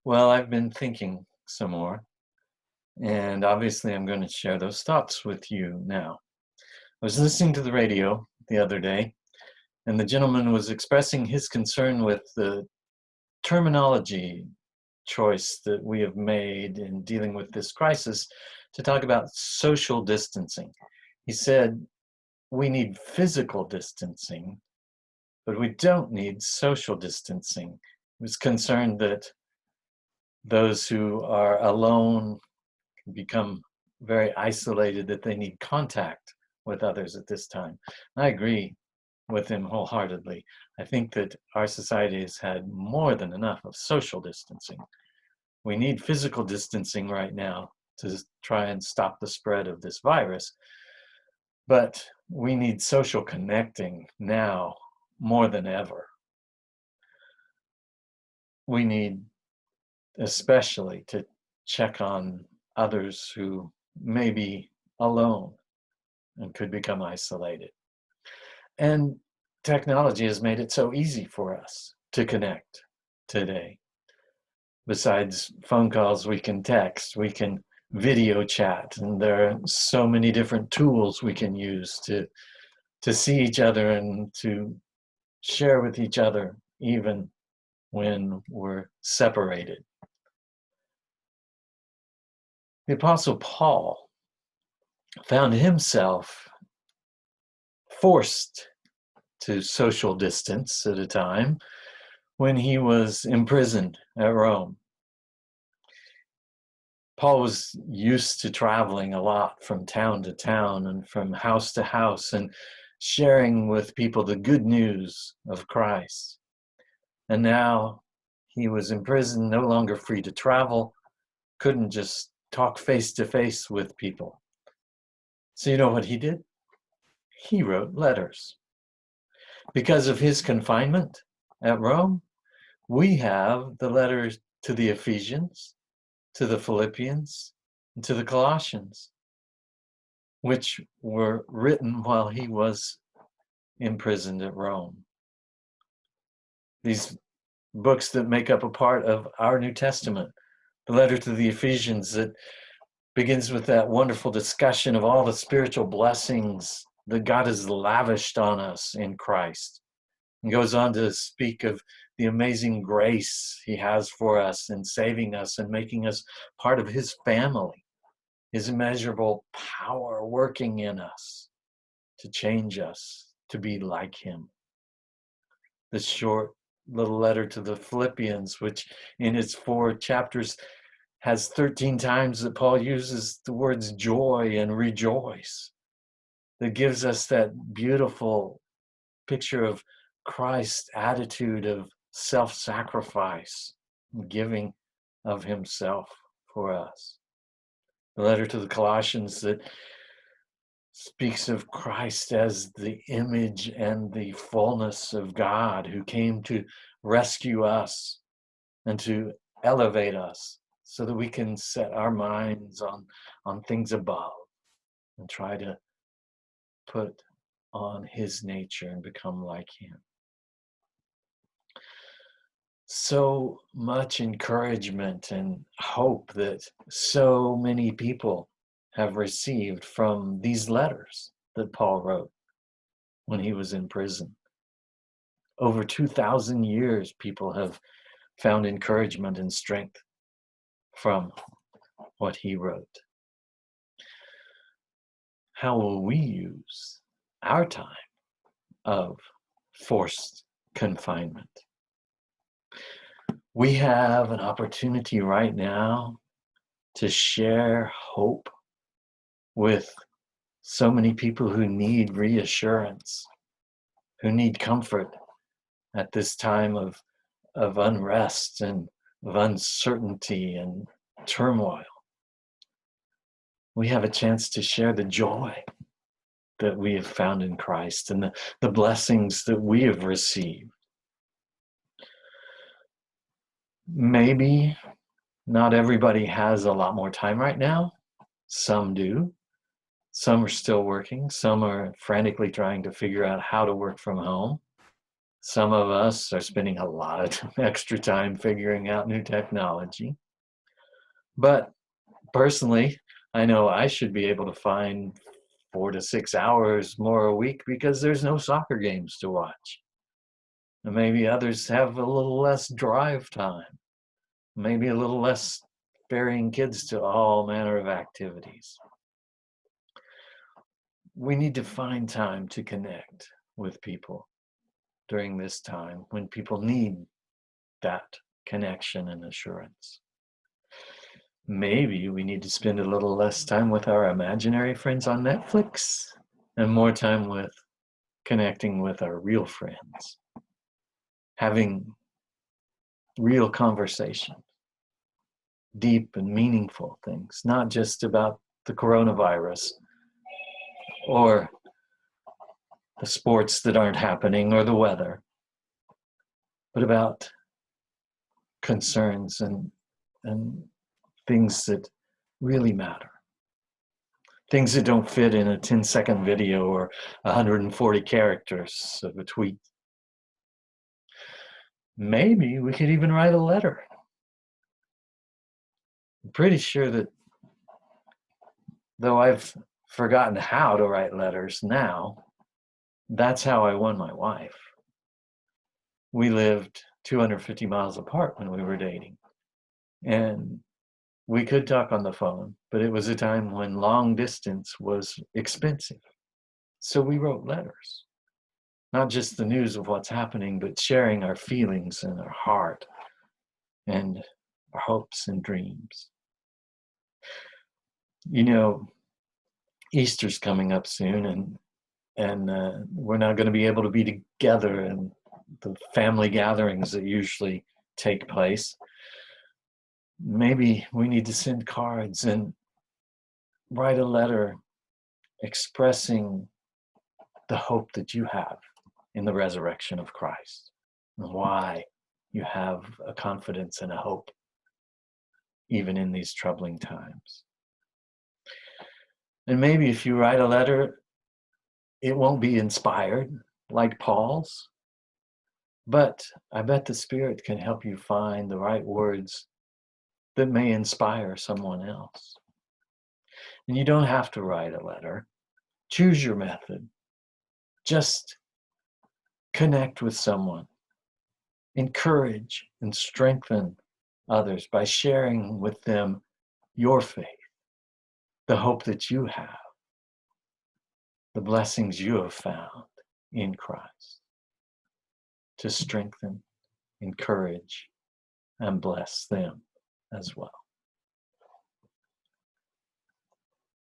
Well, I've been thinking some more, and obviously I'm going to share those thoughts with you now. I was listening to the radio the other day, and the gentleman was expressing his concern with the terminology choice that we have made in dealing with this crisis to talk about social distancing. He said, we need physical distancing, but we don't need social distancing. He was concerned that those who are alone become very isolated, that they need contact with others at this time. I agree with him wholeheartedly. I think that our society has had more than enough of social distancing. We need physical distancing right now to try and stop the spread of this virus, but we need social connecting now more than ever. We need especially to check on others who may be alone and could become isolated. And technology has made it so easy for us to connect today. Besides phone calls, we can text, we can video chat, and there are so many different tools we can use to see each other and to share with each other even when we're separated. The Apostle Paul found himself forced to social distance at a time when he was imprisoned at Rome. Paul was used to traveling a lot from town to town and from house to house and sharing with people the good news of Christ. And now he was in prison, no longer free to travel, couldn't just talk face to face with people. So you know what he did? He wrote letters. Because of his confinement at Rome, we have the letters to the Ephesians, to the Philippians, and to the Colossians, which were written while he was imprisoned at Rome. These books that make up a part of our New Testament, the letter to the Ephesians that begins with that wonderful discussion of all the spiritual blessings that God has lavished on us in Christ, and goes on to speak of the amazing grace he has for us in saving us and making us part of his family, his immeasurable power working in us to change us to be like him. The short little letter to the Philippians, which in its 4 chapters has 13 times that Paul uses the words joy and rejoice, that gives us that beautiful picture of Christ's attitude of self-sacrifice and giving of himself for us. The letter to the Colossians that speaks of Christ as the image and the fullness of God who came to rescue us and to elevate us so that we can set our minds on things above and try to put on his nature and become like him. So much encouragement and hope that so many people have received from these letters that Paul wrote when he was in prison. Over 2,000 years, people have found encouragement and strength from what he wrote. How will we use our time of forced confinement? We have an opportunity right now to share hope with so many people who need reassurance, who need comfort at this time of unrest and of uncertainty and turmoil. We have a chance to share the joy that we have found in Christ and the blessings that we have received. Maybe not everybody has a lot more time right now. Some do. Some are still working. Some are frantically trying to figure out how to work from home. Some of us are spending a lot of extra time figuring out new technology. But personally, I know I should be able to find 4 to 6 hours more a week because there's no soccer games to watch. And maybe others have a little less drive time, maybe a little less ferrying kids to all manner of activities. We need to find time to connect with people during this time when people need that connection and assurance. Maybe we need to spend a little less time with our imaginary friends on Netflix and more time with connecting with our real friends, having real conversations, deep and meaningful things, not just about the coronavirus or the sports that aren't happening or the weather, but about concerns and things that really matter. Things that don't fit in a 10-second video or 140 characters of a tweet. Maybe we could even write a letter. I'm pretty sure that though I've forgotten how to write letters now, that's how I won my wife. We lived 250 miles apart when we were dating. And we could talk on the phone, but it was a time when long distance was expensive. So we wrote letters, not just the news of what's happening, but sharing our feelings and our heart and our hopes and dreams. You know, Easter's coming up soon, and we're not going to be able to be together in the family gatherings that usually take place. Maybe we need to send cards and write a letter expressing the hope that you have in the resurrection of Christ and why you have a confidence and a hope even in these troubling times. And maybe if you write a letter, it won't be inspired like Paul's, but I bet the Spirit can help you find the right words that may inspire someone else. And you don't have to write a letter. Choose your method. Just connect with someone. Encourage and strengthen others by sharing with them your faith, the hope that you have, the blessings you have found in Christ, to strengthen, encourage, and bless them as well.